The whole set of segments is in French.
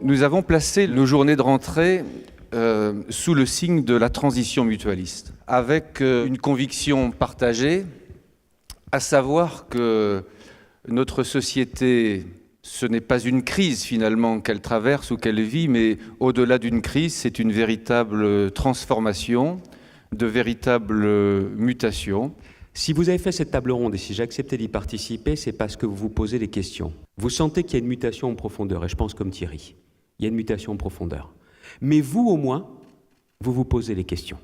Nous avons placé nos journées de rentrée sous le signe de la transition mutualiste, avec une conviction partagée, à savoir que notre société, ce n'est pas une crise finalement qu'elle traverse ou qu'elle vit, mais au-delà d'une crise, c'est une véritable transformation, de véritables mutations. Si vous avez fait cette table ronde et si j'ai accepté d'y participer, c'est parce que vous vous posez des questions. Vous sentez qu'il y a une mutation en profondeur, et je pense comme Thierry, il y a une mutation en profondeur. Mais vous, au moins, vous vous posez les questions.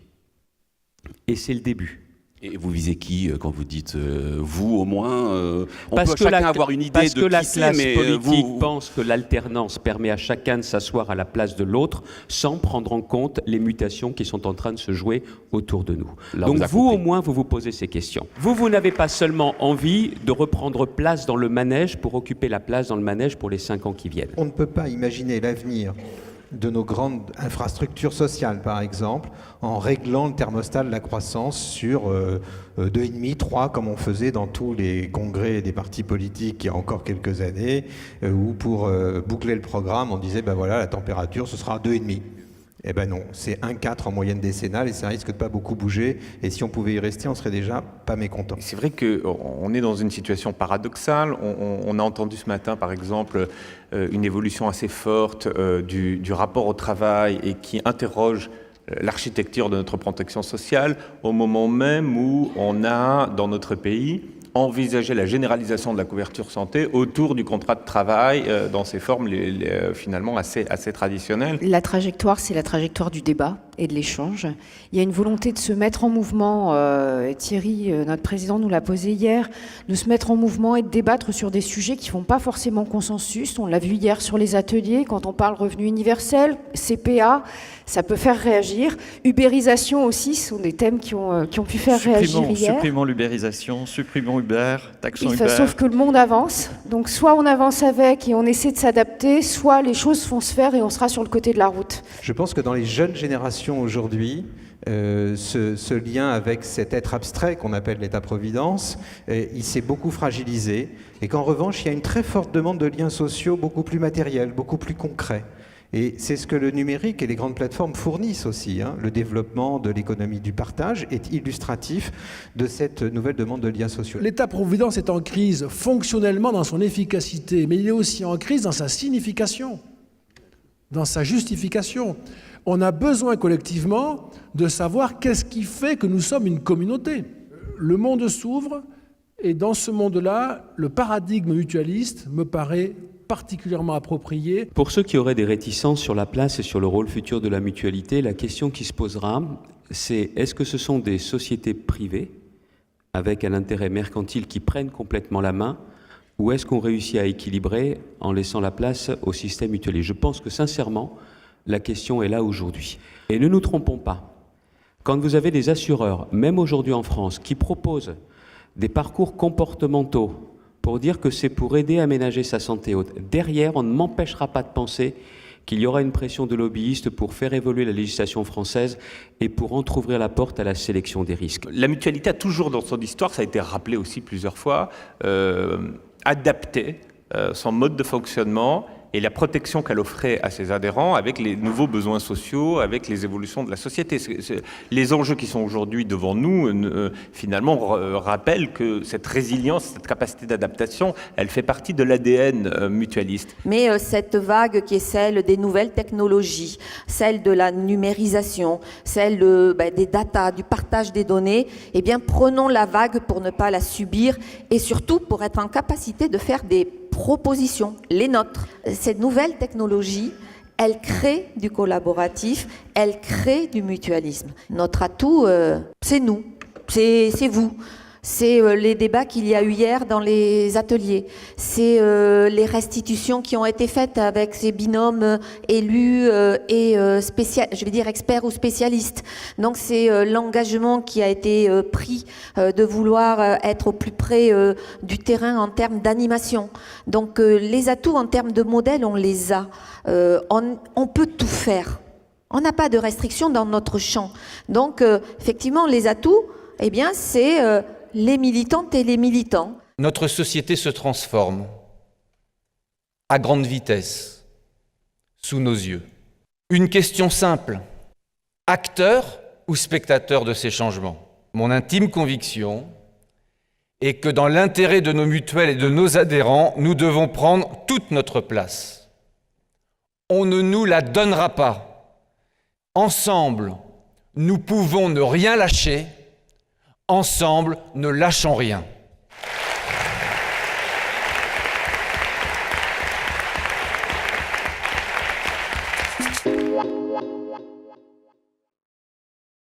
Et c'est le début. Et vous visez qui quand vous dites vous au moins on parce peut chacun avoir une idée de qui c'est, mais parce que la classe politique pense que l'alternance permet à chacun de s'asseoir à la place de l'autre sans prendre en compte les mutations qui sont en train de se jouer autour de nous. Donc vous, au moins, vous vous posez ces questions. Vous n'avez pas seulement envie de reprendre place dans le manège pour occuper la place dans le manège pour les 5 ans qui viennent. On ne peut pas imaginer l'avenir de nos grandes infrastructures sociales, par exemple, en réglant le thermostat de la croissance sur 2,5, 3, comme on faisait dans tous les congrès des partis politiques il y a encore quelques années, où pour boucler le programme, on disait, ben voilà, la température, ce sera 2,5. Eh ben non, c'est 1,4 en moyenne décennale et ça risque de pas beaucoup bouger. Et si on pouvait y rester, on serait déjà pas mécontent. C'est vrai qu'on est dans une situation paradoxale. On a entendu ce matin, par exemple, une évolution assez forte du rapport au travail et qui interroge l'architecture de notre protection sociale au moment même où on a, dans notre pays, envisager la généralisation de la couverture santé autour du contrat de travail dans ses formes finalement assez traditionnelles. La trajectoire, c'est la trajectoire du débat et de l'échange. Il y a une volonté de se mettre en mouvement, Thierry, notre président nous l'a posé hier, de se mettre en mouvement et de débattre sur des sujets qui ne font pas forcément consensus. On l'a vu hier sur les ateliers, quand on parle revenu universel, CPA, ça peut faire réagir. Ubérisation aussi, ce sont des thèmes qui ont pu faire réagir hier. Supprimons l'ubérisation, supprimons Uber, taxons Uber. Sauf que le monde avance, donc soit on avance avec et on essaie de s'adapter, soit les choses vont se faire et on sera sur le côté de la route. Je pense que dans les jeunes générations aujourd'hui, ce lien avec cet être abstrait qu'on appelle l'État-providence, il s'est beaucoup fragilisé et qu'en revanche, il y a une très forte demande de liens sociaux beaucoup plus matériels, beaucoup plus concrets. Et c'est ce que le numérique et les grandes plateformes fournissent aussi. Le développement de l'économie du partage est illustratif de cette nouvelle demande de liens sociaux. L'État-providence est en crise fonctionnellement dans son efficacité, mais il est aussi en crise dans sa signification, dans sa justification. On a besoin collectivement de savoir qu'est-ce qui fait que nous sommes une communauté. Le monde s'ouvre et dans ce monde-là, le paradigme mutualiste me paraît particulièrement approprié. Pour ceux qui auraient des réticences sur la place et sur le rôle futur de la mutualité, la question qui se posera, c'est est-ce que ce sont des sociétés privées avec un intérêt mercantile qui prennent complètement la main ou est-ce qu'on réussit à équilibrer en laissant la place au système mutualiste ? Je pense que sincèrement, la question est là aujourd'hui. Et ne nous trompons pas, quand vous avez des assureurs, même aujourd'hui en France, qui proposent des parcours comportementaux pour dire que c'est pour aider à aménager sa santé haute. Derrière, on ne m'empêchera pas de penser qu'il y aura une pression de lobbyistes pour faire évoluer la législation française et pour entrouvrir la porte à la sélection des risques. La mutualité a toujours dans son histoire, ça a été rappelé aussi plusieurs fois, adapté son mode de fonctionnement et la protection qu'elle offrait à ses adhérents avec les nouveaux besoins sociaux, avec les évolutions de la société. Les enjeux qui sont aujourd'hui devant nous, finalement, rappellent que cette résilience, cette capacité d'adaptation, elle fait partie de l'ADN mutualiste. Mais cette vague qui est celle des nouvelles technologies, celle de la numérisation, celle des data, du partage des données, eh bien, prenons la vague pour ne pas la subir et surtout pour être en capacité de faire des propositions, les nôtres. Cette nouvelle technologie, elle crée du collaboratif, elle crée du mutualisme. Notre atout, c'est nous, c'est vous. C'est les débats qu'il y a eu hier dans les ateliers. C'est les restitutions qui ont été faites avec ces binômes élus et je vais dire experts ou spécialistes. Donc c'est l'engagement qui a été pris de vouloir être au plus près du terrain en termes d'animation. Donc les atouts en termes de modèles, on les a. On peut tout faire. On n'a pas de restrictions dans notre champ. Donc effectivement, les atouts, eh bien c'est les militantes et les militants. Notre société se transforme à grande vitesse, sous nos yeux. Une question simple. Acteur ou spectateur de ces changements? Mon intime conviction est que dans l'intérêt de nos mutuelles et de nos adhérents, nous devons prendre toute notre place. On ne nous la donnera pas. Ensemble, nous pouvons ne rien lâcher. Ensemble, ne lâchons rien.